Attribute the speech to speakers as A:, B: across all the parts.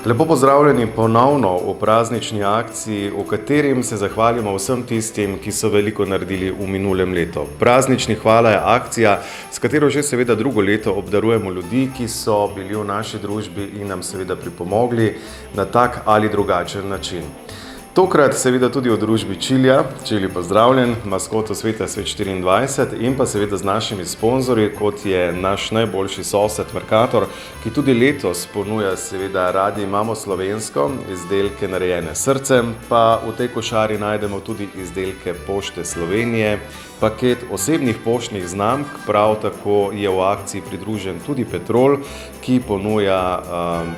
A: Lepo pozdravljeni ponovno v praznični akciji, v katerim se zahvalimo vsem tistim, ki so veliko naredili v minulem letu. Praznični hvala je akcija, s katero že seveda drugo leto obdarujemo ljudi, ki so bili v naši družbi in nam seveda pripomogli na tak ali drugačen način. Tokrat seveda tudi v družbi Čilija, Čili pozdravljen, maskoto Sveta Svet 24 in pa seveda z našimi sponzorji, kot je naš najboljši sosed Mercator, ki tudi letos ponuja seveda Radi imamo slovensko, izdelke narejene s srcem, pa v tej košari najdemo tudi izdelke Pošte Slovenije, paket osebnih poštnih znamk, prav tako je v akciji pridružen tudi Petrol, ki ponuja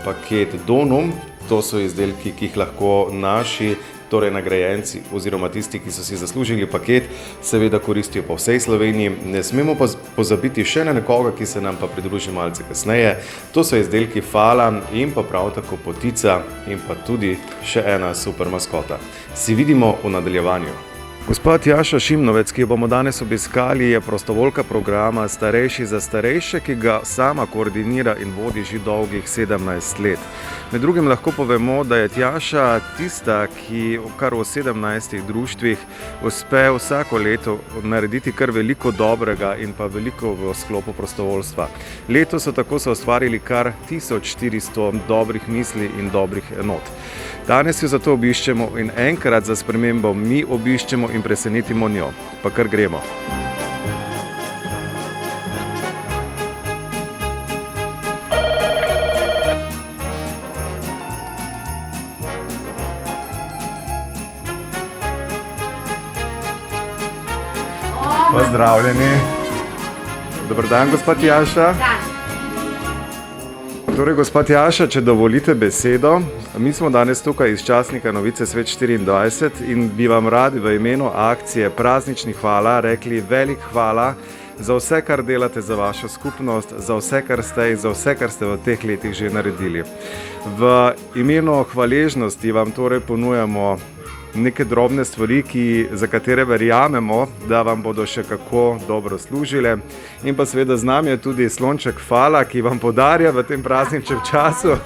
A: paket Donum. To so izdelki, ki jih lahko naši, torej nagrajenci oziroma tisti, ki so si zaslužili paket, seveda koristijo po vsej Sloveniji. Ne smemo pa pozabiti še na nekoga, ki se nam pa pridruži malce kasneje. To so izdelki Fala in pa prav tako Potica in pa tudi še ena super maskota. Si vidimo v nadaljevanju. Gospa Tjaša Šimnovec, ki jo bomo danes obiskali, je prostovoljka programa Starejši za starejše, ki ga sama koordinira in vodi že dolgih 17 let. Med drugim lahko povemo, da je Tjaša tista, ki kar v 17 društvih uspe vsako leto narediti kar veliko dobrega in pa veliko v sklopu prostovoljstva. Letos so tako ustvarili kar 1400 dobrih misli in dobrih enot. Danes jo zato obiščemo in enkrat za spremembo mi obiščemo in presenetimo njo. Pa kar gremo. Pozdravljeni. Dober dan, gospa Tjaša. Torej, gospa Tjaša, če dovolite besedo, mi smo danes tukaj iz časnika Novice Svet 24 in bi vam radi v imenu akcije Praznični hvala rekli velik hvala za vse, kar delate za vašo skupnost, za vse, kar ste in za vse, kar ste v teh letih že naredili. V imenu hvaležnosti vam torej ponujamo neke drobne stvari, za katere verjamemo, da vam bodo še kako dobro služile. In pa seveda z nami je tudi slonček Fala, ki vam podarja v tem prazničnem času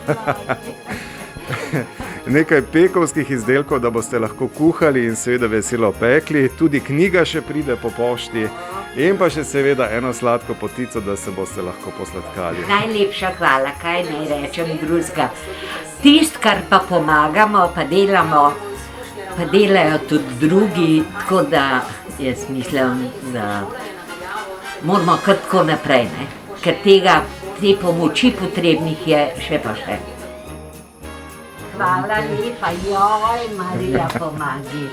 A: nekaj pekovskih izdelkov, da boste lahko kuhali in seveda veselo pekli. Tudi knjiga še pride po pošti in pa še seveda eno sladko potico, da se boste lahko posladkali.
B: Najlepša hvala, kaj naj rečem drugega. Tisto, kar pa pomagamo, pa delamo, pa delajo tudi drugi, tako da jaz mislim, da moramo kar tako naprej, ne? Ker te pomoči potrebnih je še pa še. Hvala lepa, joj, Marija, pomagi.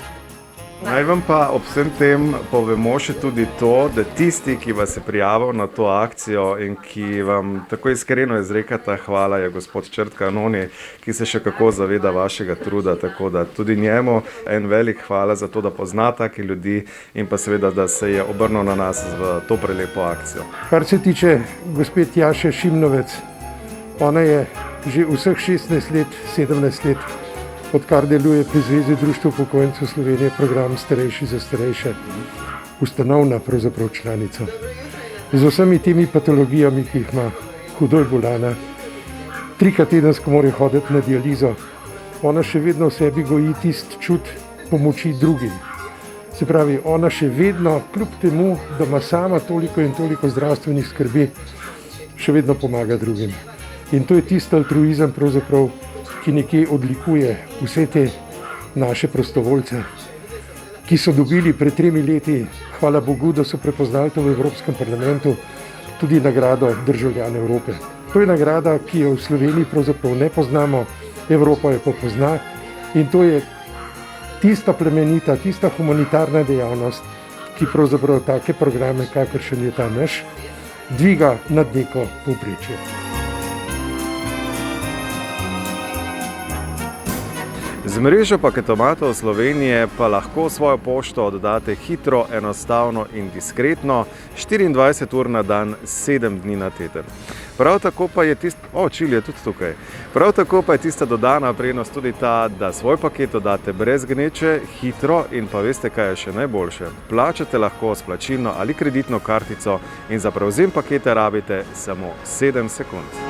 A: Naj vam pa ob vsem tem povemo še tudi to, da tisti, ki vas je prijavil na to akcijo in ki vam tako iskreno izrekata hvala, je gospod Črtka Anoni, ki se še kako zaveda vašega truda, tako da tudi njemu en velik hvala za to, da pozna take ljudi in pa seveda, da se je obrnil na nas v to prelepo akcijo.
C: Kar se tiče gospe Tjaše Šimnovec, ona je že vseh 16 let, 17 let, odkar deluje pri Zvezi društev upokojencev Slovenije program Starejši za starejše, ustanovna pravzaprav članica. Z vsemi temi patologijami, ki jih ima, hudo je bolana, 3krat tedensko mora hoditi na dializo, ona še vedno v sebi goji tisti čut pomoči drugim. Se pravi, ona še vedno, kljub temu, da ima sama toliko in toliko zdravstvenih skrbi, še vedno pomaga drugim. In to je tisti altruizem pravzaprav, ki nekje odlikuje vse te naše prostovoljce, ki so dobili pred 3 leti, hvala Bogu, da so prepoznali to v Evropskem parlamentu, tudi nagrado Državljan Evrope. To je nagrada, ki jo v Sloveniji pravzaprav ne poznamo, Evropa jo pa pozna in to je tista plemenita, tista humanitarna dejavnost, ki pravzaprav take programe, kakršen je ta naš, dviga nad neko povprečje.
A: Z mrežo paketomatov Slovenije pa lahko svojo pošto oddate hitro, enostavno in diskretno, 24 ur na dan, 7 dni na teden. Prav tako pa je Čili je tudi tukaj. Prav tako pa je tista dodana prednost tudi ta, da svoj paket oddate brez gneče, hitro in pa veste, kaj je še najboljše. Plačate lahko s plačilno ali kreditno kartico in za prevzem paketa rabite samo 7 sekund.